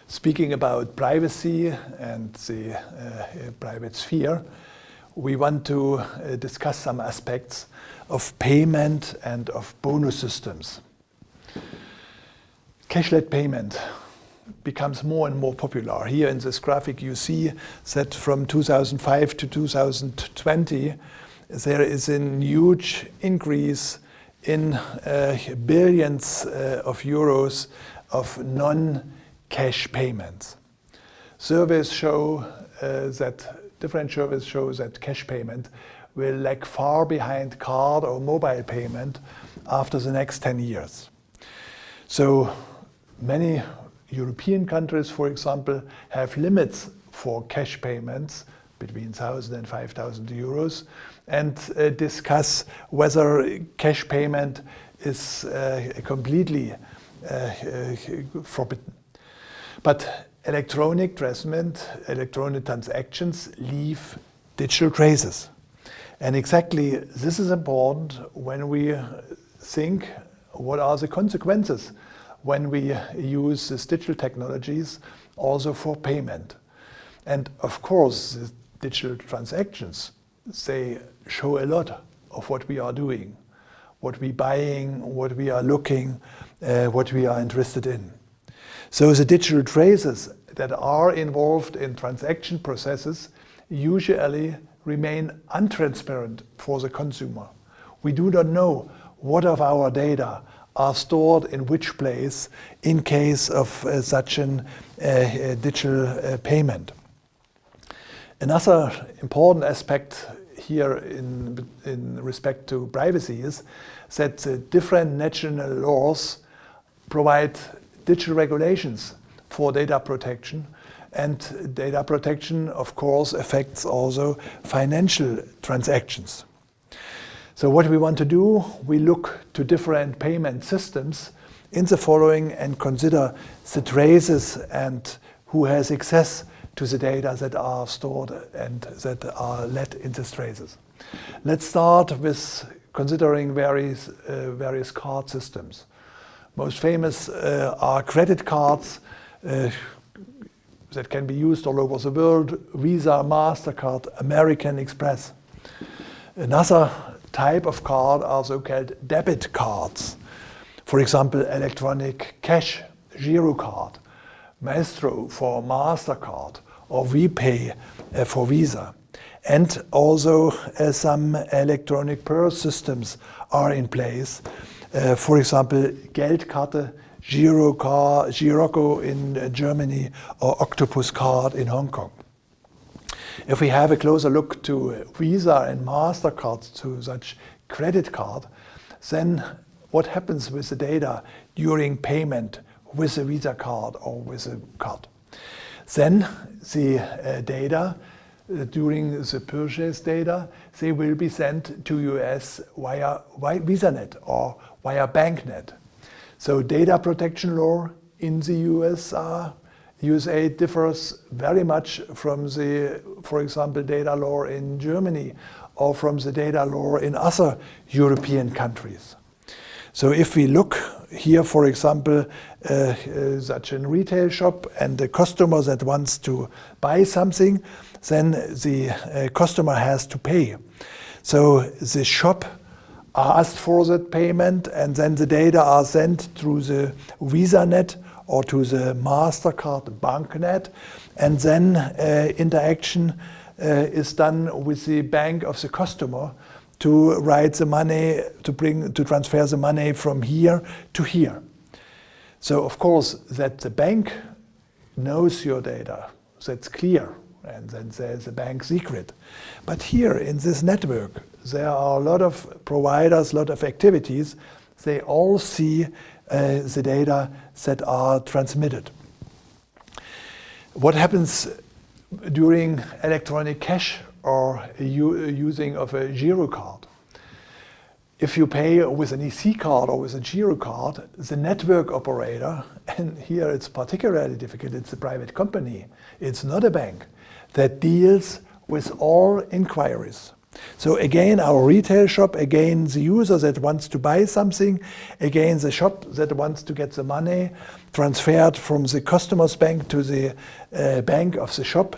Speaking about privacy and the private sphere, we want to discuss some aspects of payment and of bonus systems. Cash-led payment becomes more and more popular. Here in this graphic you see that from 2005 to 2020 there is a huge increase in billions of euros of non-cash payments. Surveys show different surveys show that cash payment will lag far behind card or mobile payment after the next 10 years. So many European countries, for example, have limits for cash payments between 1,000 and 5,000 euros and discuss whether cash payment is completely forbidden. But electronic transactions leave digital traces. And exactly this is important when we think what are the consequences when we use these digital technologies also for payment. And of course, the digital transactions, they show a lot of what we are doing, what we're buying, what we are looking, what we are interested in. So the digital traces that are involved in transaction processes usually remain untransparent for the consumer. We do not know what of our data are stored in which place in case of such a digital payment. Another important aspect here in respect to privacy is that the different national laws provide digital regulations for data protection, and data protection of course affects also financial transactions. So what we want to do, we look to different payment systems in the following and consider the traces and who has access to the data that are stored and that are let in these traces. Let's start with considering various card systems. Most famous are credit cards that can be used all over the world: Visa, MasterCard, American Express. Another type of card are so-called debit cards. For example, electronic cash, Girocard, Maestro for MasterCard, or VPay for Visa. And also some electronic purse systems are in place. For example, Geldkarte, Girocco in Germany, or Octopus Card in Hong Kong. If we have a closer look to Visa and MasterCard, to such credit card, then what happens with the data during payment with a Visa card or with a card? Then the data during the purchase data, they will be sent to US via VisaNet or via BankNet. So data protection law in the USA differs very much from the, for example, data law in Germany or from the data law in other European countries. So if we look here, for example, such a retail shop and the customer that wants to buy something, then the customer has to pay. So the shop asked for that payment, and then the data are sent through the VisaNet or to the MasterCard BankNet, and then interaction is done with the bank of the customer to write the money, to transfer the money from here to here. So of course that the bank knows your data, that's clear, and then there's a bank secret. But here in this network, there are a lot of providers, a lot of activities. They all see the data that are transmitted. What happens during electronic cash or using of a Girocard? If you pay with an EC card or with a Girocard, the network operator, and here it's particularly difficult, it's a private company, it's not a bank, that deals with all inquiries. So again, our retail shop, again, the user that wants to buy something, again, the shop that wants to get the money transferred from the customer's bank to the bank of the shop.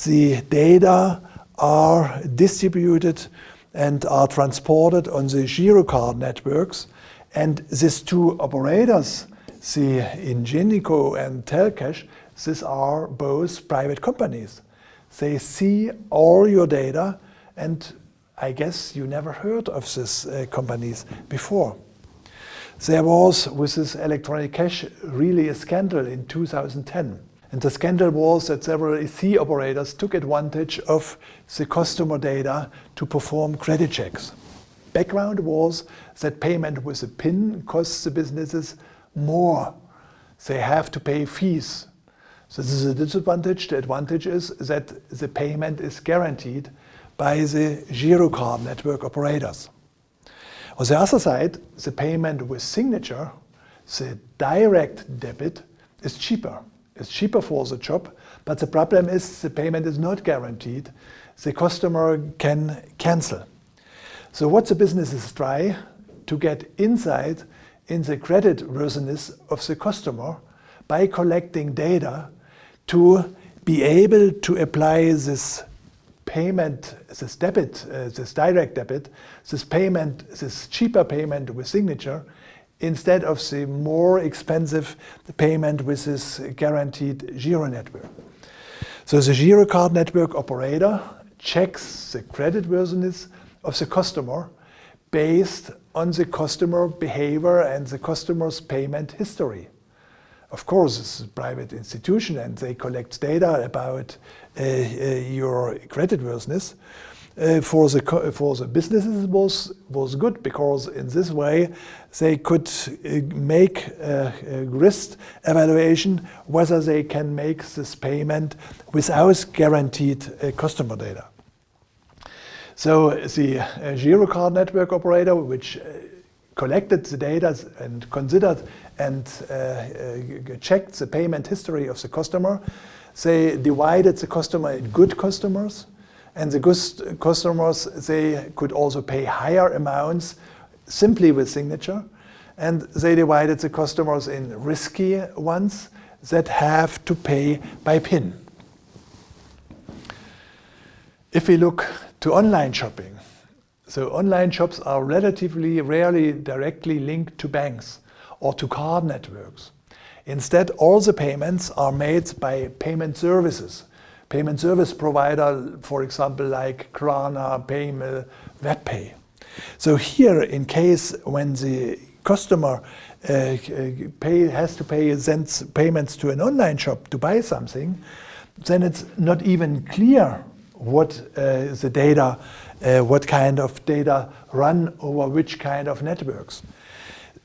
The data are distributed and are transported on the Girocard networks. And these two operators, the Ingenico and Telcash, these are both private companies. They see all your data, and I guess you never heard of these companies before. There was, with this electronic cash, really a scandal in 2010. And the scandal was that several EC operators took advantage of the customer data to perform credit checks. Background was that payment with a PIN costs the businesses more. They have to pay fees. So this is a disadvantage. The advantage is that the payment is guaranteed by the Girocard network operators. On the other side, the payment with signature, the direct debit, is cheaper. It's cheaper for the shop, but the problem is the payment is not guaranteed. The customer can cancel. So what the businesses try to get insight in the creditworthiness of the customer by collecting data to be able to apply this payment, this debit, this direct debit, this payment, this cheaper payment with signature, instead of the more expensive payment with this guaranteed Giro network. So the Girocard network operator checks the creditworthiness of the customer based on the customer behavior and the customer's payment history. Of course, it's a private institution and they collect data about your creditworthiness. For the businesses was good, because in this way they could make a risk evaluation whether they can make this payment without guaranteed customer data. So the Girocard network operator, which collected the data and considered and checked the payment history of the customer, they divided the customer in good customers, and the good customers, they could also pay higher amounts simply with signature, and they divided the customers in risky ones that have to pay by PIN. If we look to online shopping, so online shops are relatively rarely directly linked to banks or to card networks. Instead, all the payments are made by payment services. Payment service provider, for example, like Klarna, Paymil, WebPay. So here, in case when the customer has to pay, sends payments to an online shop to buy something, then it's not even clear what the data, what kind of data run over which kind of networks.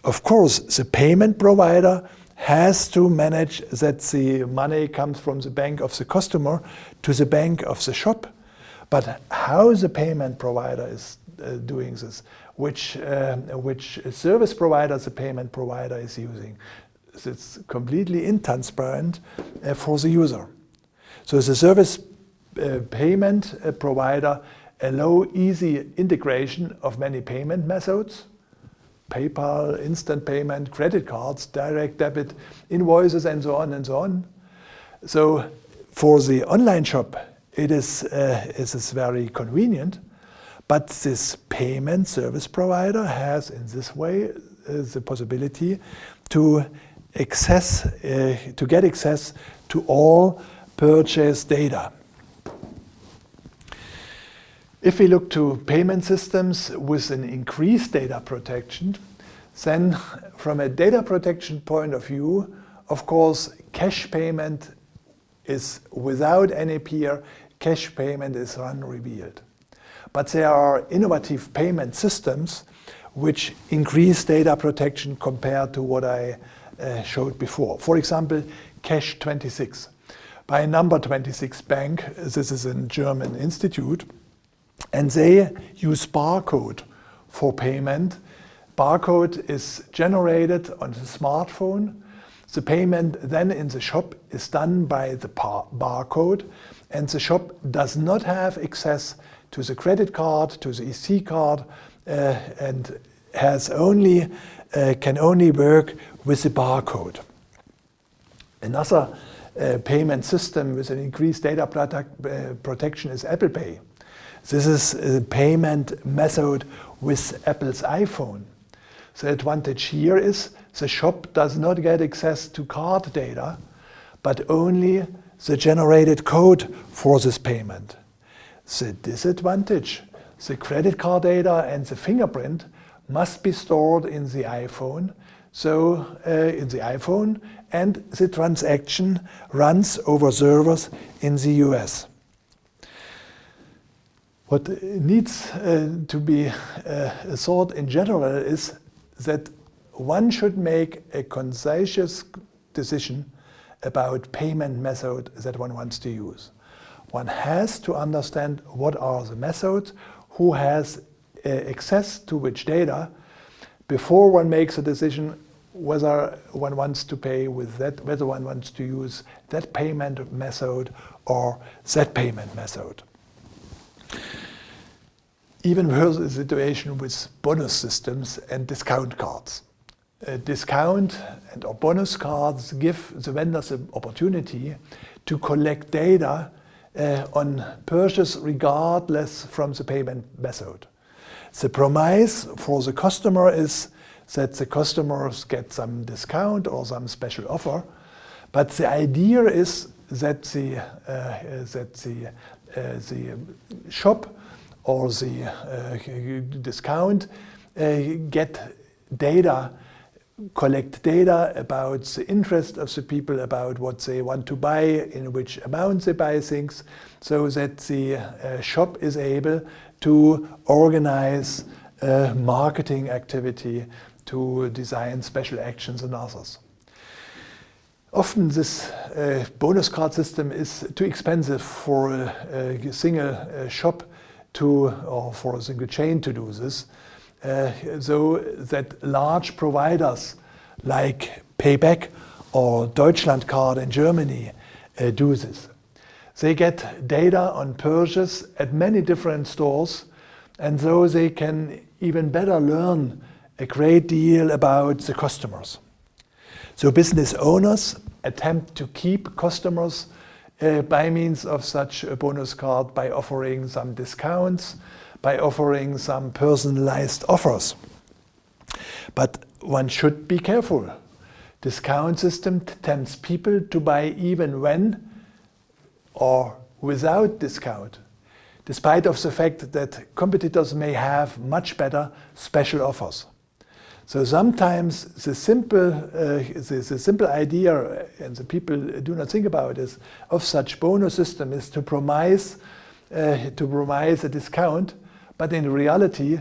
Of course, the payment provider has to manage that the money comes from the bank of the customer to the bank of the shop. But how the payment provider is doing this, which service provider the payment provider is using, it's completely intransparent for the user. So the service payment provider allow easy integration of many payment methods: PayPal, instant payment, credit cards, direct debit, invoices, and so on and so on. So for the online shop, it is very convenient, but this payment service provider has in this way the possibility to get access to all purchase data. If we look to payment systems with an increased data protection, then from a data protection point of view, of course, cash payment is without any peer, cash payment is unrevealed. But there are innovative payment systems which increase data protection compared to what I showed before. For example, Cash26. By Number26 Bank, this is a German institute, and they use barcode for payment. Barcode is generated on the smartphone. The payment then in the shop is done by the barcode, and the shop does not have access to the credit card, to the EC card, and has only, can only work with the barcode. Another payment system with an increased data protection is Apple Pay. This is a payment method with Apple's iPhone. The advantage here is the shop does not get access to card data, but only the generated code for this payment. The disadvantage, the credit card data and the fingerprint must be stored in the iPhone. So in the iPhone, and the transaction runs over servers in the US. What needs to be thought in general is that one should make a conscientious decision about payment method that one wants to use. One has to understand what are the methods, who has access to which data, before one makes a decision whether one wants to pay with that, whether one wants to use that payment method or that payment method. Even worse is the situation with bonus systems and discount cards. Discount and or bonus cards give the vendors the opportunity to collect data on purchase regardless from the payment method. The promise for the customer is that the customers get some discount or some special offer, but the idea is that the shop or the discount get data, collect data about the interest of the people, about what they want to buy, in which amount they buy things, so that the shop is able to organize marketing activity, to design special actions and others. Often this bonus card system is too expensive for a single shop to, or for a single chain to do this, so that large providers like Payback or Deutschlandcard in Germany do this. They get data on purchase at many different stores, and so they can even better learn a great deal about the customers. So business owners attempt to keep customers by means of such a bonus card, by offering some discounts, by offering some personalized offers. But one should be careful. Discount system tempts people to buy even when or without discount, despite of the fact that competitors may have much better special offers. So sometimes the simple idea, and the people do not think about it, of such bonus system is to promise a discount, but in reality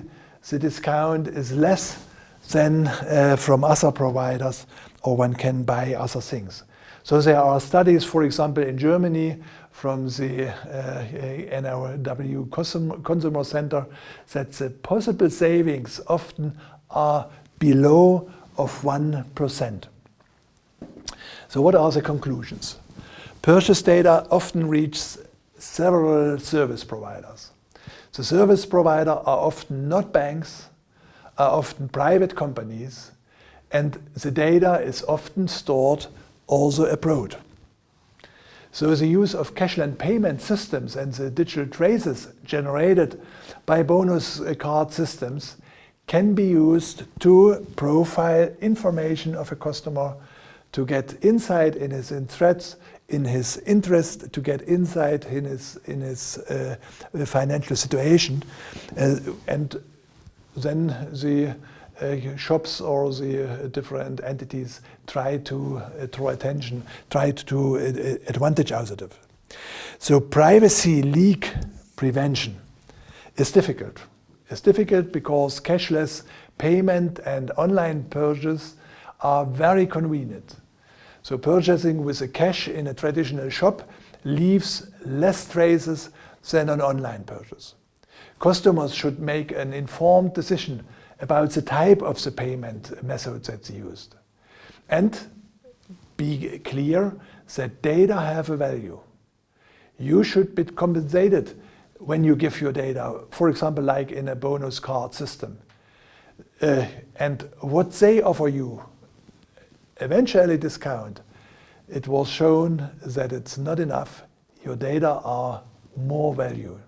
the discount is less than from other providers, or one can buy other things. So there are studies, for example, in Germany from the NRW Consumer Center, that the possible savings often are below of 1%. So what are the conclusions? Purchase data often reaches several service providers. The service providers are often not banks, are often private companies, and the data is often stored also abroad. So the use of cashless payment systems and the digital traces generated by bonus card systems can be used to profile information of a customer, to get insight in his threats, in his interest, to get insight in his financial situation, and then the shops or the different entities try to draw attention, try to advantage out of it. So privacy leak prevention is difficult. It's difficult because cashless payment and online purchase are very convenient. So purchasing with a cash in a traditional shop leaves less traces than an online purchase. Customers should make an informed decision about the type of the payment method that's used. And be clear that data have a value. You should be compensated when you give your data, for example, like in a bonus card system. And what they offer you, eventually discount, it was shown that it's not enough. Your data are more value.